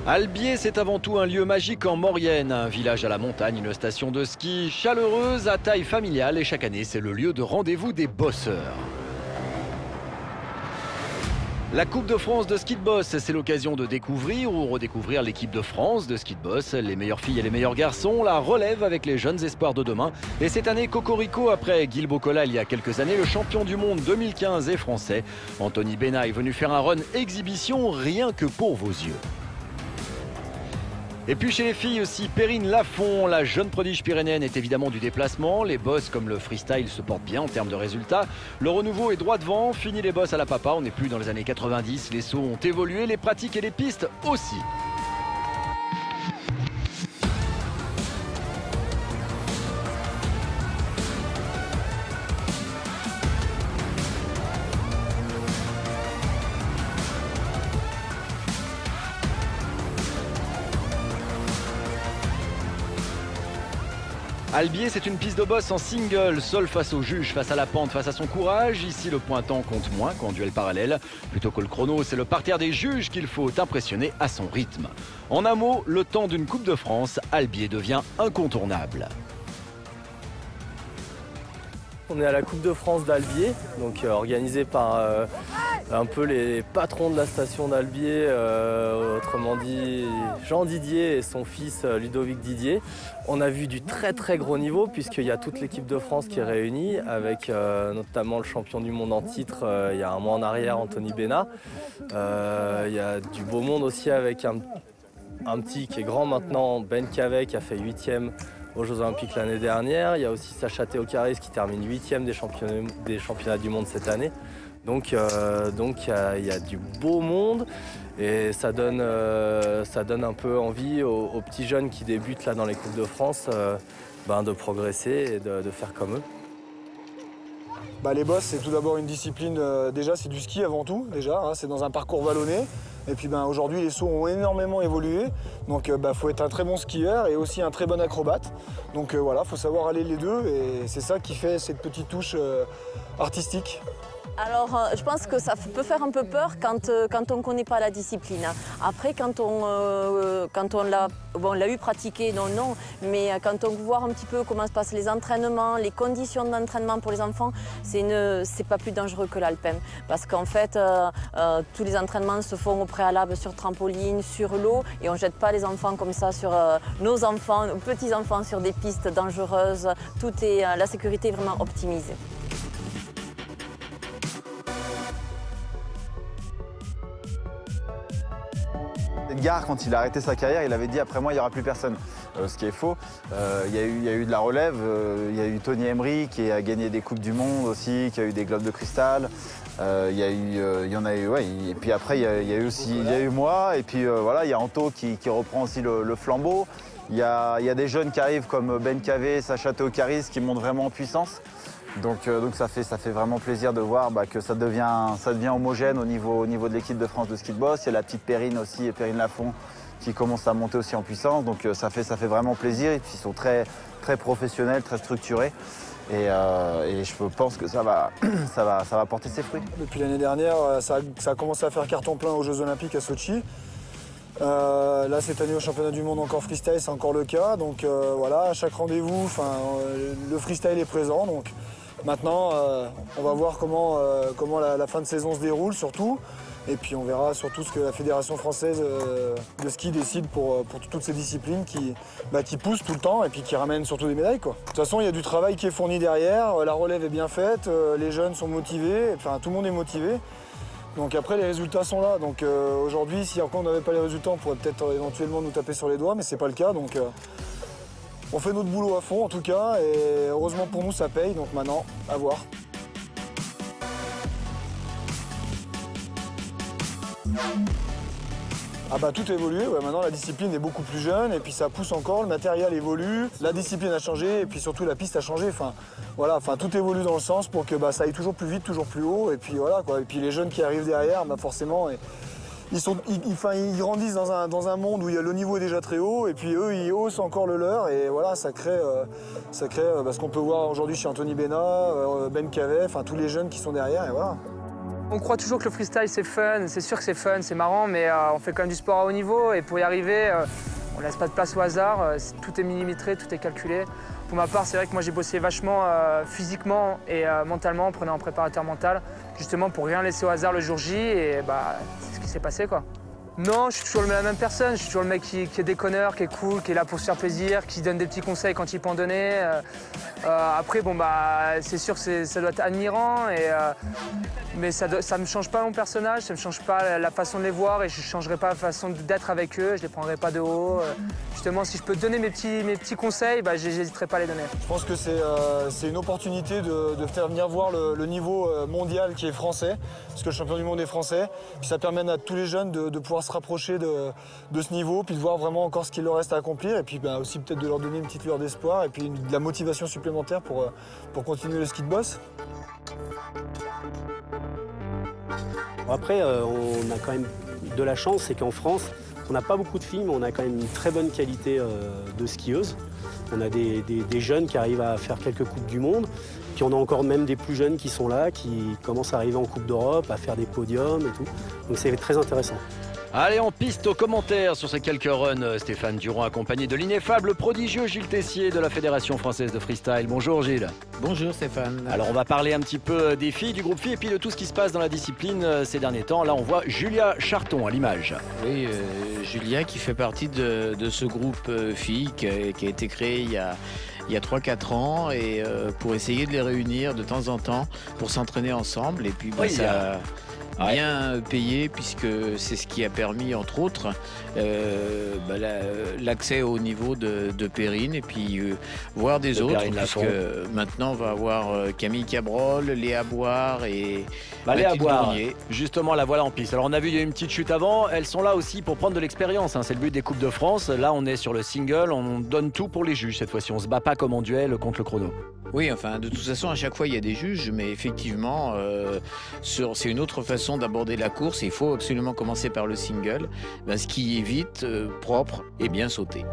Albier, c'est avant tout un lieu magique en Maurienne, un village à la montagne, une station de ski chaleureuse à taille familiale et chaque année c'est le lieu de rendez-vous des bosseurs. La Coupe de France de ski de boss, c'est l'occasion de découvrir ou redécouvrir l'équipe de France de ski de boss, les meilleures filles et les meilleurs garçons, la relève avec les jeunes espoirs de demain. Et cette année, cocorico après Guil Bocola il y a quelques années, le champion du monde 2015 est français. Anthony Bena est venu faire un run exhibition rien que pour vos yeux. Et puis chez les filles aussi, Perrine Lafont, la jeune prodige pyrénéenne est évidemment du déplacement. Les bosses comme le freestyle se portent bien en termes de résultats. Le renouveau est droit devant, fini les bosses à la papa, on n'est plus dans les années 90. Les sauts ont évolué, les pratiques et les pistes aussi. Albier, c'est une piste de boss en single, seul face au juge, face à la pente, face à son courage. Ici, le pointant compte moins qu'en duel parallèle. Plutôt que le chrono, c'est le parterre des juges qu'il faut impressionner à son rythme. En un mot, le temps d'une Coupe de France, Albier devient incontournable. On est à la Coupe de France d'Albier, donc organisée par un peu les patrons de la station d'Albier, autrement dit Jean Didier et son fils Ludovic Didier. On a vu du très gros niveau puisqu'il y a toute l'équipe de France qui est réunie avec notamment le champion du monde en titre il y a un mois en arrière, Anthony Bena. Il y a du beau monde aussi avec un petit qui est grand maintenant, Ben Cavet, qui a fait 8e aux Jeux Olympiques l'année dernière. Il y a aussi Sacha Théocaris qui termine 8e des championnats du monde cette année. Donc il y a du beau monde et ça donne un peu envie aux petits jeunes qui débutent là dans les Coupes de France de progresser et de faire comme eux. Les bosses, c'est tout d'abord une discipline, déjà c'est du ski avant tout, c'est dans un parcours vallonné. Et puis aujourd'hui les sauts ont énormément évolué, donc faut être un très bon skieur et aussi un très bon acrobate. Donc voilà, faut savoir aller les deux et c'est ça qui fait cette petite touche artistique. Alors, je pense que ça peut faire un peu peur quand on ne connaît pas la discipline. Après, quand on l'a eu pratiqué, non, mais quand on voit un petit peu comment se passent les entraînements, les conditions d'entraînement pour les enfants, c'est pas plus dangereux que l'alpin. Parce qu'en fait, tous les entraînements se font au préalable sur trampoline, sur l'eau, et on ne jette pas les enfants comme ça sur nos enfants, nos petits-enfants sur des pistes dangereuses. La sécurité est vraiment optimisée. Edgar, quand il a arrêté sa carrière, il avait dit après moi il n'y aura plus personne. Ce qui est faux. Il y a eu de la relève. Il y a eu Tony Emery qui a gagné des Coupes du Monde aussi, qui a eu des globes de cristal. Il y en a eu, ouais. Et puis après il y a eu moi. Et puis voilà, il y a Anto qui reprend aussi le flambeau. Il y a des jeunes qui arrivent comme Ben Cavet, Sacha Théocaris qui montent vraiment en puissance. Donc ça fait vraiment plaisir de voir que ça devient homogène au niveau de l'équipe de France de ski de boss. Il y a la petite Perrine aussi, Perrine Lafont, qui commence à monter aussi en puissance. Donc ça fait vraiment plaisir. Et puis ils sont très professionnels, très structurés. Et je pense que ça va porter ses fruits. Depuis l'année dernière, ça a commencé à faire carton plein aux Jeux Olympiques à Sochi. Là, cette année, au championnat du monde encore freestyle, c'est encore le cas. Donc voilà, à chaque rendez-vous, le freestyle est présent. Donc maintenant, on va voir comment la fin de saison se déroule surtout. Et puis on verra surtout ce que la Fédération française de ski décide pour toutes ces disciplines qui poussent tout le temps et puis qui ramènent surtout des médailles, quoi. De toute façon, il y a du travail qui est fourni derrière, la relève est bien faite, les jeunes sont motivés, enfin tout le monde est motivé. Donc après, les résultats sont là. Donc aujourd'hui, si encore on n'avait pas les résultats, on pourrait peut-être éventuellement nous taper sur les doigts, mais c'est pas le cas. Donc on fait notre boulot à fond en tout cas, et heureusement pour nous, ça paye. Donc maintenant, à voir. Tout a évolué, maintenant la discipline est beaucoup plus jeune et puis ça pousse encore, le matériel évolue, la discipline a changé et puis surtout la piste a changé. Tout évolue dans le sens pour que ça aille toujours plus vite, toujours plus haut et puis voilà quoi. Et puis les jeunes qui arrivent derrière, forcément, ils grandissent dans un monde où le niveau est déjà très haut et puis eux ils haussent encore le leur et voilà, ça crée ce qu'on peut voir aujourd'hui chez Anthony Bena, Ben Cavet, tous les jeunes qui sont derrière et voilà. On croit toujours que le freestyle c'est fun, c'est sûr que c'est fun, c'est marrant, mais on fait quand même du sport à haut niveau et pour y arriver, on laisse pas de place au hasard, tout est millimétré, tout est calculé. Pour ma part, c'est vrai que moi j'ai bossé vachement physiquement et mentalement en prenant un préparateur mental, justement pour rien laisser au hasard le jour J et c'est ce qui s'est passé quoi. Non, je suis toujours la même personne, je suis toujours le mec qui est déconneur, qui est cool, qui est là pour se faire plaisir, qui donne des petits conseils quand il peut en donner. Après, c'est sûr que ça doit être admirant, mais ça ne me change pas mon personnage, ça ne me change pas la façon de les voir et je ne changerai pas la façon d'être avec eux, je ne les prendrai pas de haut. Justement, si je peux te donner mes petits conseils, j'hésiterai pas à les donner. Je pense que c'est une opportunité de faire venir voir le niveau mondial qui est français, parce que le champion du monde est français. Puis ça permet à tous les jeunes de pouvoir se rapprocher de ce niveau, puis de voir vraiment encore ce qu'il leur reste à accomplir, et puis aussi peut-être de leur donner une petite lueur d'espoir, et puis de la motivation supplémentaire pour continuer le ski de boss. Après, on a quand même de la chance, c'est qu'en France, on n'a pas beaucoup de filles, mais on a quand même une très bonne qualité de skieuses. On a des jeunes qui arrivent à faire quelques Coupes du Monde, puis on a encore même des plus jeunes qui sont là, qui commencent à arriver en Coupe d'Europe, à faire des podiums et tout. Donc c'est très intéressant. Allez, en piste aux commentaires sur ces quelques runs. Stéphane Durand accompagné de l'ineffable prodigieux Gilles Tessier de la Fédération française de freestyle. Bonjour Gilles. Bonjour Stéphane. Alors on va parler un petit peu des filles, du groupe filles et puis de tout ce qui se passe dans la discipline ces derniers temps. Là on voit Julia Charton à l'image. Oui, Julia qui fait partie de ce groupe filles qui a été créé il y a 3-4 ans et pour essayer de les réunir de temps en temps pour s'entraîner ensemble et puis ça a bien payé puisque c'est ce qui a permis entre autres l'accès au niveau de Perrine et puis voir des autres puisque maintenant on va avoir Camille Cabrol, Léa Boire et Léa Boire, justement la voilà en piste. Alors on a vu il y a eu une petite chute avant, elles sont là aussi pour prendre de l'expérience, c'est le but des Coupes de France. Là on est sur le single, on donne tout pour les juges cette fois-ci, on se bat pas comme en duel contre le chrono. Oui, enfin, de toute façon, à chaque fois, il y a des juges, mais effectivement, c'est une autre façon d'aborder la course. Il faut absolument commencer par le single, ce qui est vite, propre et bien sauté.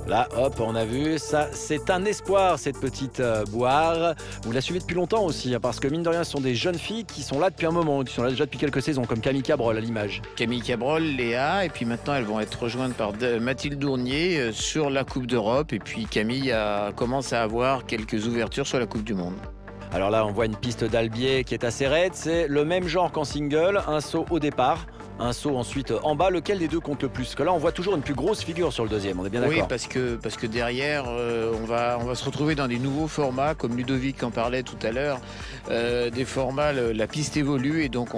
Là, hop, on a vu, ça, c'est un espoir, cette petite Boire. Vous la suivez depuis longtemps aussi, parce que mine de rien, ce sont des jeunes filles qui sont là depuis un moment, qui sont là déjà depuis quelques saisons, comme Camille Cabrol à l'image. Camille Cabrol, Léa, et puis maintenant, elles vont être rejointes par Mathilde Dournier sur la Coupe d'Europe, et puis Camille commence à avoir quelques ouvertures sur la Coupe du Monde. Alors là, on voit une piste d'Albier qui est assez raide, c'est le même genre qu'en single, un saut au départ. Un saut ensuite en bas, lequel des deux compte le plus? Parce que là on voit toujours une plus grosse figure sur le deuxième, on est bien d'accord? Oui, parce que derrière on va se retrouver dans des nouveaux formats, comme Ludovic en parlait tout à l'heure, des formats, la piste évolue et donc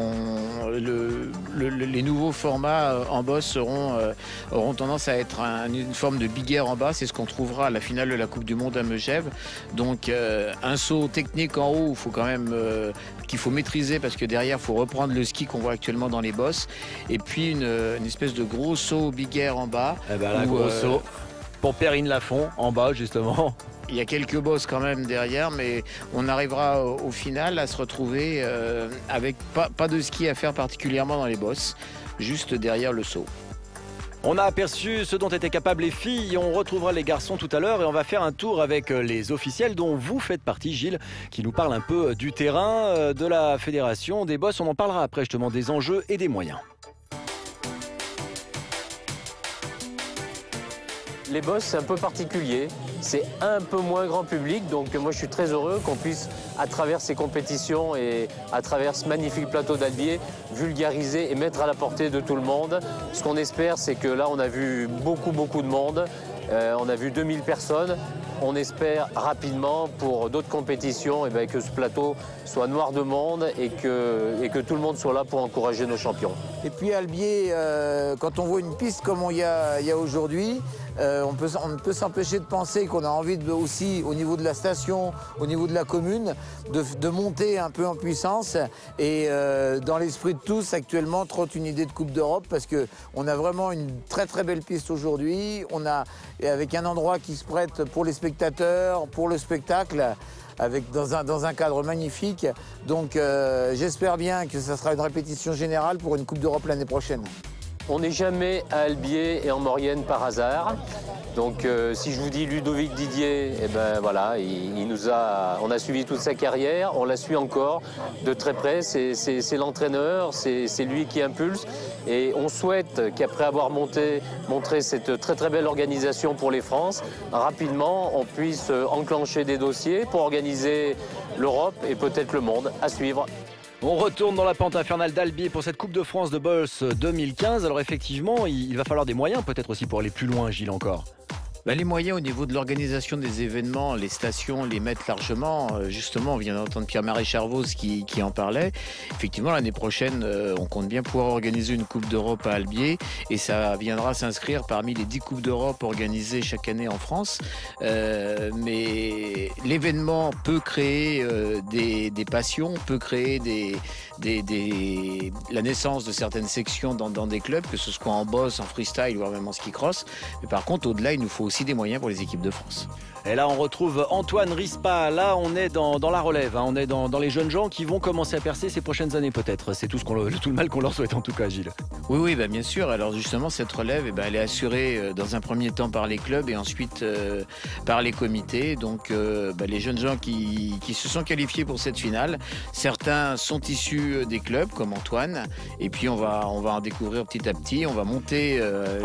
les nouveaux formats en boss auront tendance à être une forme de big air en bas, c'est ce qu'on trouvera à la finale de la Coupe du Monde à Megève. Donc un saut technique en haut, il faut quand même qu'il faut maîtriser parce que derrière il faut reprendre le ski qu'on voit actuellement dans les bosses. Et puis une espèce de gros saut big air en bas. Gros saut pour Perrine Lafont en bas justement. Il y a quelques bosses quand même derrière, mais on arrivera au final à se retrouver avec pas de ski à faire particulièrement dans les bosses, juste derrière le saut. On a aperçu ce dont étaient capables les filles, on retrouvera les garçons tout à l'heure et on va faire un tour avec les officiels dont vous faites partie, Gilles, qui nous parle un peu du terrain, de la fédération, des bosses. On en parlera après justement des enjeux et des moyens. Les bosses, c'est un peu particulier, c'est un peu moins grand public, donc moi je suis très heureux qu'on puisse, à travers ces compétitions et à travers ce magnifique plateau d'Albier, vulgariser et mettre à la portée de tout le monde. Ce qu'on espère, c'est que là on a vu beaucoup de monde, on a vu 2000 personnes. On espère rapidement pour d'autres compétitions que ce plateau soit noir de monde et que tout le monde soit là pour encourager nos champions. Et puis Albier, quand on voit une piste comme il y a aujourd'hui, on ne peut s'empêcher de penser qu'on a envie aussi, au niveau de la station, au niveau de la commune, de monter un peu en puissance. Et dans l'esprit de tous, actuellement, trotte une idée de Coupe d'Europe parce qu'on a vraiment une très belle piste aujourd'hui. Avec un endroit qui se prête pour les spectateurs, pour le spectacle, dans un cadre magnifique. Donc j'espère bien que ça sera une répétition générale pour une Coupe d'Europe l'année prochaine. On n'est jamais à Albier et en Maurienne par hasard. Donc si je vous dis Ludovic Didier, eh ben voilà, on a suivi toute sa carrière, on la suit encore de très près. C'est l'entraîneur, c'est lui qui impulse. Et on souhaite qu'après avoir montré cette très très belle organisation pour les France, rapidement on puisse enclencher des dossiers pour organiser l'Europe et peut-être le monde. À suivre. On retourne dans la pente infernale d'Albier pour cette Coupe de France de boss 2015. Alors effectivement, il va falloir des moyens peut-être aussi pour aller plus loin, Gilles, encore. Les moyens au niveau de l'organisation des événements, les stations les mettent largement. Justement, on vient d'entendre Pierre-Marie Charvoz qui en parlait. Effectivement, l'année prochaine, on compte bien pouvoir organiser une Coupe d'Europe à Albier et ça viendra s'inscrire parmi les 10 Coupes d'Europe organisées chaque année en France. Mais l'événement peut créer des passions, peut créer la naissance de certaines sections dans des clubs, que ce soit en boss, en freestyle, voire même en ski cross. Mais par contre, au-delà, il nous faut aussi des moyens pour les équipes de France. Et là, on retrouve Antoine Rispa. Là, on est dans la relève. Hein. On est dans les jeunes gens qui vont commencer à percer ces prochaines années, peut-être. C'est tout le mal qu'on leur souhaite, en tout cas, Gilles. Oui, bien sûr. Alors, justement, cette relève, elle est assurée dans un premier temps par les clubs et ensuite par les comités. Donc, les jeunes gens qui se sont qualifiés pour cette finale, certains sont issus des clubs, comme Antoine. Et puis, on va en découvrir petit à petit. On va monter,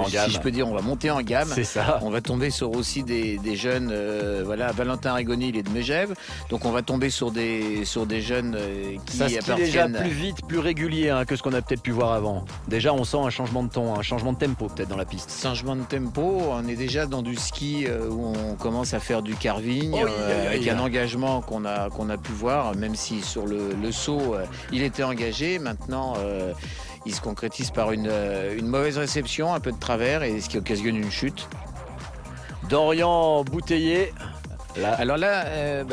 si je peux dire, on va monter en gamme. C'est ça. On va tomber sur aussi des jeunes. Valentin Rigoni, il est de Megève, donc on va tomber sur des jeunes qui ça appartiennent déjà plus vite, plus régulier que ce qu'on a peut-être pu voir avant. Déjà, on sent un changement de ton, un changement de tempo peut-être dans la piste. Changement de tempo, on est déjà dans du ski où on commence à faire du carving avec un engagement qu'on a pu voir, même si sur le saut il était engagé. Maintenant, il se concrétise par une mauvaise réception, un peu de travers, et ce qui occasionne une chute. Dorian Bouteiller. Alors là,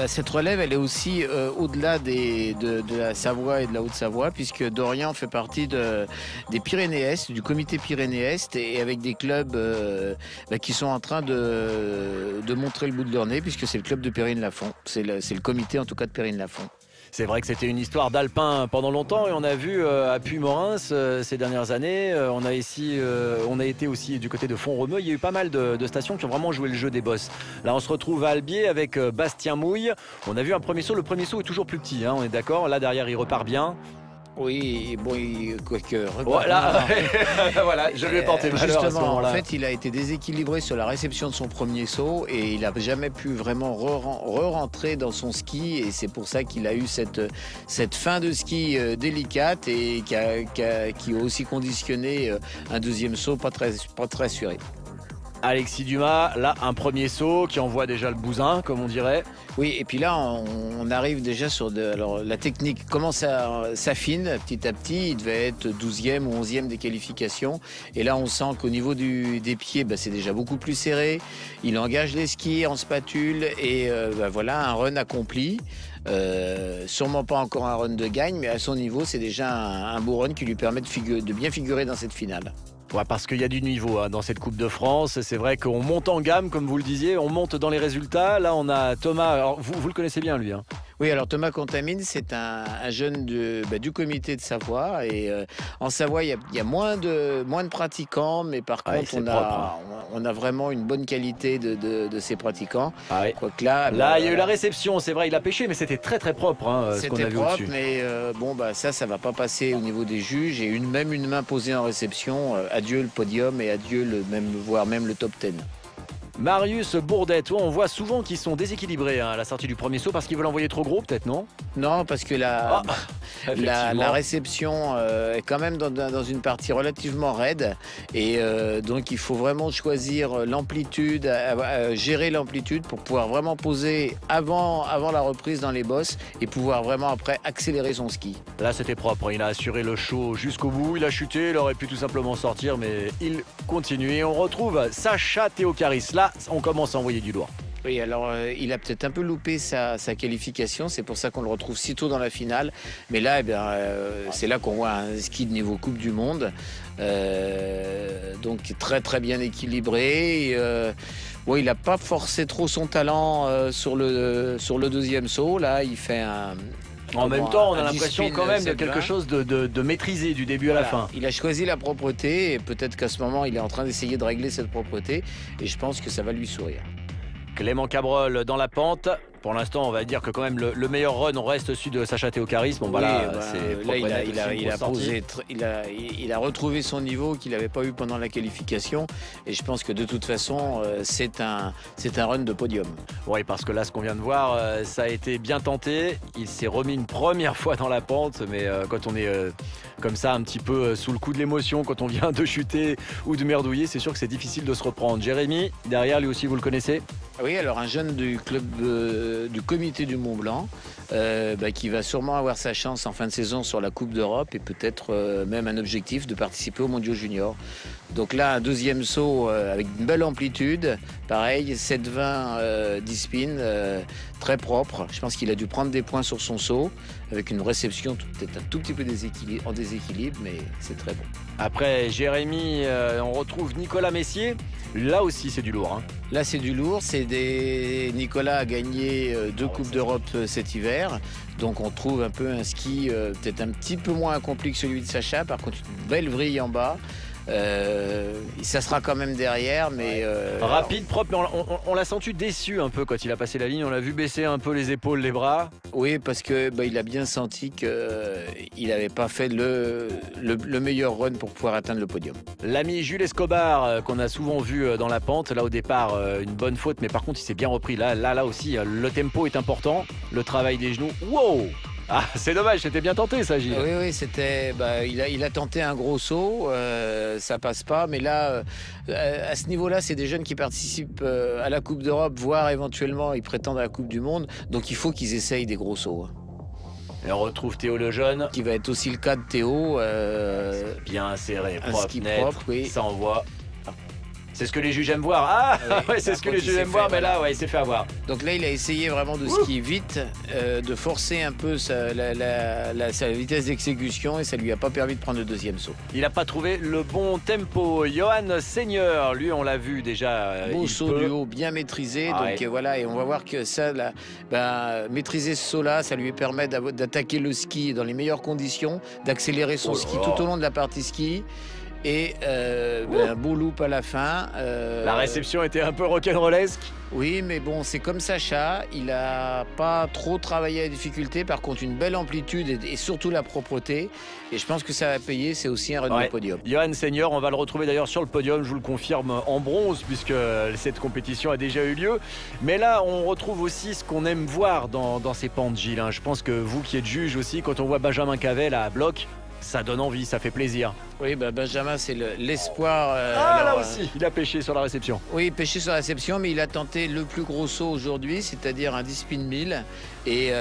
cette relève, elle est aussi au-delà de la Savoie et de la Haute-Savoie, puisque Dorian fait partie des Pyrénées-Est, du comité Pyrénées-Est, et avec des clubs qui sont en train de montrer le bout de leur nez, puisque c'est le club de Périne-Lafont. C'est le comité, en tout cas, de Périne-Lafont. C'est vrai que c'était une histoire d'alpin pendant longtemps et on a vu à Puy-Morins ces dernières années. On a été aussi du côté de Font-Romeu. Il y a eu pas mal de stations qui ont vraiment joué le jeu des bosses. Là, on se retrouve à Albier avec Bastien Mouille. On a vu un premier saut. Le premier saut est toujours plus petit, on est d'accord. Là, derrière, il repart bien. Oui, bon, voilà, voilà, je lui ai porté malheur à ce moment-là. En fait, il a été déséquilibré sur la réception de son premier saut et il n'a jamais pu vraiment re-rentrer dans son ski, et c'est pour ça qu'il a eu cette fin de ski délicate et qui a aussi conditionné un deuxième saut pas très assuré. Alexis Dumas, là, un premier saut qui envoie déjà le bousin, comme on dirait. Oui, et puis là, on arrive déjà sur alors, la technique commence à s'affine petit à petit. Il devait être 12e ou 11e des qualifications. Et là, on sent qu'au niveau des pieds, c'est déjà beaucoup plus serré. Il engage les skis en spatule et voilà, un run accompli. Sûrement pas encore un run de gagne, mais à son niveau, c'est déjà un beau run qui lui permet de bien figurer dans cette finale. Ouais, parce qu'il y a du niveau dans cette Coupe de France. C'est vrai qu'on monte en gamme, comme vous le disiez, on monte dans les résultats. Là, on a Thomas, alors vous le connaissez bien lui. Oui, alors Thomas Contamine, c'est un jeune du comité de Savoie. Et en Savoie, il y a moins de pratiquants, mais par contre, on a vraiment une bonne qualité de ces pratiquants. Ah oui. Quoique là, il y a eu la réception, c'est vrai, il a pêché, mais c'était très très propre ce qu'on a vu au-dessus. C'était propre, mais ça va pas passer au niveau des juges. Et même une main posée en réception. Adieu le podium et adieu voire même le top 10. Marius Bourdette, on voit souvent qu'ils sont déséquilibrés à la sortie du premier saut parce qu'ils veulent envoyer trop gros, peut-être, non? Non, parce que la réception est quand même dans une partie relativement raide et donc il faut vraiment choisir l'amplitude, gérer l'amplitude pour pouvoir vraiment poser avant la reprise dans les bosses et pouvoir vraiment après accélérer son ski. Là, c'était propre, il a assuré le show jusqu'au bout, il a chuté, il aurait pu tout simplement sortir, mais il continue. Et on retrouve Sacha Théocaris. Là, on commence à envoyer du lourd. Oui, alors il a peut-être un peu loupé sa qualification, c'est pour ça qu'on le retrouve si tôt dans la finale. Mais là, c'est là qu'on voit un ski de niveau Coupe du Monde, donc très très bien équilibré. Il n'a pas forcé trop son talent sur le deuxième saut. Là, il fait En même temps, on a un l'impression discipline quand même de 7-20. quelque chose de maîtrisé du début à la fin. Il a choisi la propreté et peut-être qu'à ce moment, il est en train d'essayer de régler cette propreté et je pense que ça va lui sourire. Clément Cabrol dans la pente. Pour l'instant, on va dire que quand même le meilleur run, on reste celui de Sacha Théocaris. Bon, bah là, c'est il a retrouvé son niveau qu'il n'avait pas eu pendant la qualification. Et je pense que de toute façon, c'est un run de podium. Oui, parce que là, ce qu'on vient de voir, ça a été bien tenté. Il s'est remis une première fois dans la pente, mais quand on est comme ça, un petit peu sous le coup de l'émotion, quand on vient de chuter ou de merdouiller, c'est sûr que c'est difficile de se reprendre. Jérémy, derrière, lui aussi, vous le connaissez? Oui, alors un jeune du club du comité du Mont Blanc qui va sûrement avoir sa chance en fin de saison sur la Coupe d'Europe et peut-être même un objectif de participer aux Mondiaux Juniors. Donc là, un deuxième saut avec une belle amplitude, pareil, 7,20 d'e-spin, très propre. Je pense qu'il a dû prendre des points sur son saut avec une réception peut-être un tout petit peu en déséquilibre, mais c'est très bon. Après Jérémy, on retrouve Nicolas Messier. Là aussi, c'est du lourd. Hein. Là, c'est du lourd. Nicolas a gagné 2 Coupes d'Europe cet hiver. Donc, on trouve un peu un ski peut-être un petit peu moins accompli que celui de Sacha. Par contre, une belle vrille en bas. Ça sera quand même derrière, mais rapide, propre, mais on l'a senti déçu un peu quand il a passé la ligne. On l'a vu baisser un peu les épaules, les bras. Oui, parce que il a bien senti qu'il n'avait pas fait le meilleur run pour pouvoir atteindre le podium. L'ami Jules Escobar, qu'on a souvent vu dans la pente, là au départ, une bonne faute, mais par contre il s'est bien repris. Là aussi, le tempo est important, le travail des genoux. Wow! Ah, c'est dommage, c'était bien tenté ça, Gilles. Oui, c'était. Il a tenté un gros saut, ça passe pas, mais là, à ce niveau-là, c'est des jeunes qui participent à la Coupe d'Europe, voire éventuellement ils prétendent à la Coupe du Monde, donc il faut qu'ils essayent des gros sauts. Et on retrouve Théo Lejeune. Qui va être aussi le cas de Théo. Bien serré, un propre, ski net, propre, oui. Ça envoie. C'est ce que les juges aiment voir. Ah, oui, ouais, c'est ce que les juges aiment voir, mais là, ouais, il s'est fait avoir. Donc là, il a essayé vraiment de skier vite, de forcer un peu sa vitesse d'exécution et ça lui a pas permis de prendre le deuxième saut. Il n'a pas trouvé le bon tempo. Johan Seigneur, lui, on l'a vu déjà. Beau saut du haut, bien maîtrisé. Donc voilà, et on va voir que ça, maîtriser ce saut-là, ça lui permet d'attaquer le ski dans les meilleures conditions, d'accélérer son ski tout au long de la partie ski. Et un beau loop à la fin. La réception était un peu rock'n'rollesque. Oui, mais bon, c'est comme Sacha. Il n'a pas trop travaillé à la difficulté. Par contre, une belle amplitude et surtout la propreté. Et je pense que ça va payer. C'est aussi un run de podium. Johan Seigneur, on va le retrouver d'ailleurs sur le podium, je vous le confirme, en bronze, puisque cette compétition a déjà eu lieu. Mais là, on retrouve aussi ce qu'on aime voir dans ces pentes, Gilles. Je pense que vous qui êtes juge aussi, quand on voit Benjamin Cavet là, à bloc, ça donne envie, ça fait plaisir. Oui, Benjamin, c'est l'espoir. Là aussi, il a pêché sur la réception. Oui, pêché sur la réception, mais il a tenté le plus gros saut aujourd'hui, c'est-à-dire un 10 spin 1000. Et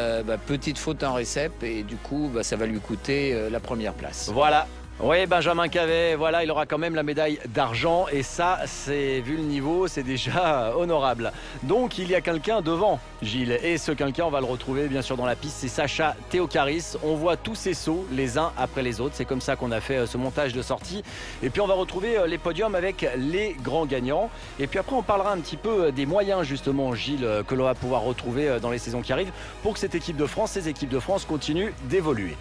petite faute en récep, et du coup, ça va lui coûter la première place. Voilà. Oui, Benjamin Cavet, voilà, il aura quand même la médaille d'argent et ça, c'est vu le niveau, c'est déjà honorable. Donc il y a quelqu'un devant, Gilles, et ce quelqu'un, on va le retrouver bien sûr dans la piste, c'est Sacha Théocaris. On voit tous ces sauts les uns après les autres, c'est comme ça qu'on a fait ce montage de sortie. Et puis on va retrouver les podiums avec les grands gagnants. Et puis après on parlera un petit peu des moyens justement, Gilles, que l'on va pouvoir retrouver dans les saisons qui arrivent pour que cette équipe de France, ces équipes de France continuent d'évoluer.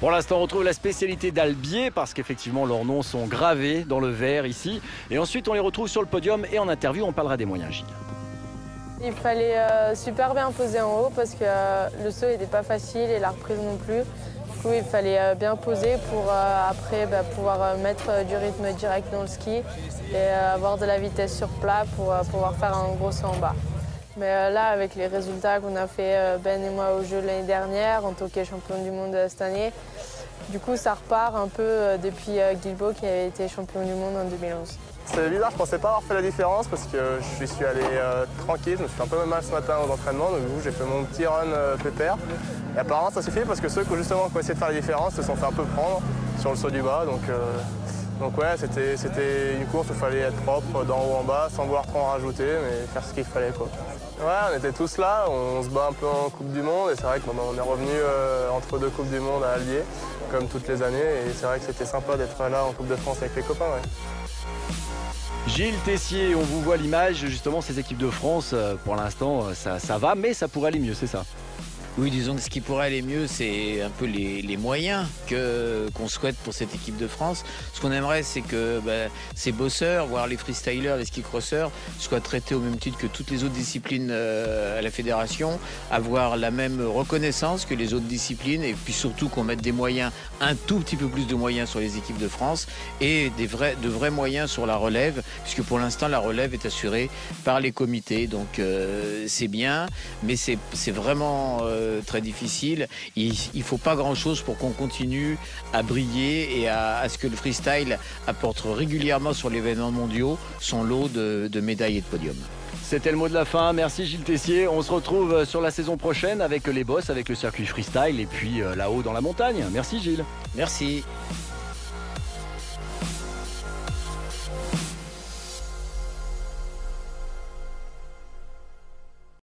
Pour l'instant, on retrouve la spécialité d'Albier parce qu'effectivement, leurs noms sont gravés dans le verre ici. Et ensuite, on les retrouve sur le podium et en interview, on parlera des moyens, Gilles. Il fallait super bien poser en haut parce que le saut n'était pas facile et la reprise non plus. Du coup, il fallait bien poser pour après pouvoir mettre du rythme direct dans le ski et avoir de la vitesse sur plat pour pouvoir faire un gros saut en bas. Mais là, avec les résultats qu'on a fait Ben et moi au jeu l'année dernière, en tant que champion du monde cette année, du coup ça repart un peu depuis Guilbault qui avait été champion du monde en 2011. C'est bizarre, je pensais pas avoir fait la différence parce que je suis allé tranquille, je me suis fait un peu mal ce matin aux entraînements, donc du coup j'ai fait mon petit run pépère. Et apparemment ça suffit parce que ceux qui ont justement essayé de faire la différence se sont fait un peu prendre sur le saut du bas. Donc ouais, c'était une course où il fallait être propre d'en haut en bas, sans vouloir trop en rajouter, mais faire ce qu'il fallait quoi. Ouais, on était tous là, on se bat un peu en Coupe du Monde et c'est vrai qu'on est revenu entre deux Coupes du Monde à Albier, comme toutes les années, et c'est vrai que c'était sympa d'être là en Coupe de France avec les copains. Ouais. Gilles Tessier, on vous voit l'image, justement ces équipes de France, pour l'instant ça va, mais ça pourrait aller mieux, c'est ça? Oui, disons que ce qui pourrait aller mieux, c'est un peu les moyens qu'on souhaite pour cette équipe de France. Ce qu'on aimerait, c'est que ces bosseurs, voire les freestylers, les ski-crosseurs, soient traités au même titre que toutes les autres disciplines à la fédération, avoir la même reconnaissance que les autres disciplines, et puis surtout qu'on mette des moyens, un tout petit peu plus de moyens sur les équipes de France, et de vrais moyens sur la relève, puisque pour l'instant, la relève est assurée par les comités. Donc c'est bien, mais c'est vraiment très difficile. Il ne faut pas grand-chose pour qu'on continue à briller et à ce que le freestyle apporte régulièrement sur les événements mondiaux son lot de médailles et de podiums. C'était le mot de la fin. Merci Gilles Tessier. On se retrouve sur la saison prochaine avec les boss, avec le circuit freestyle et puis là-haut dans la montagne. Merci Gilles. Merci.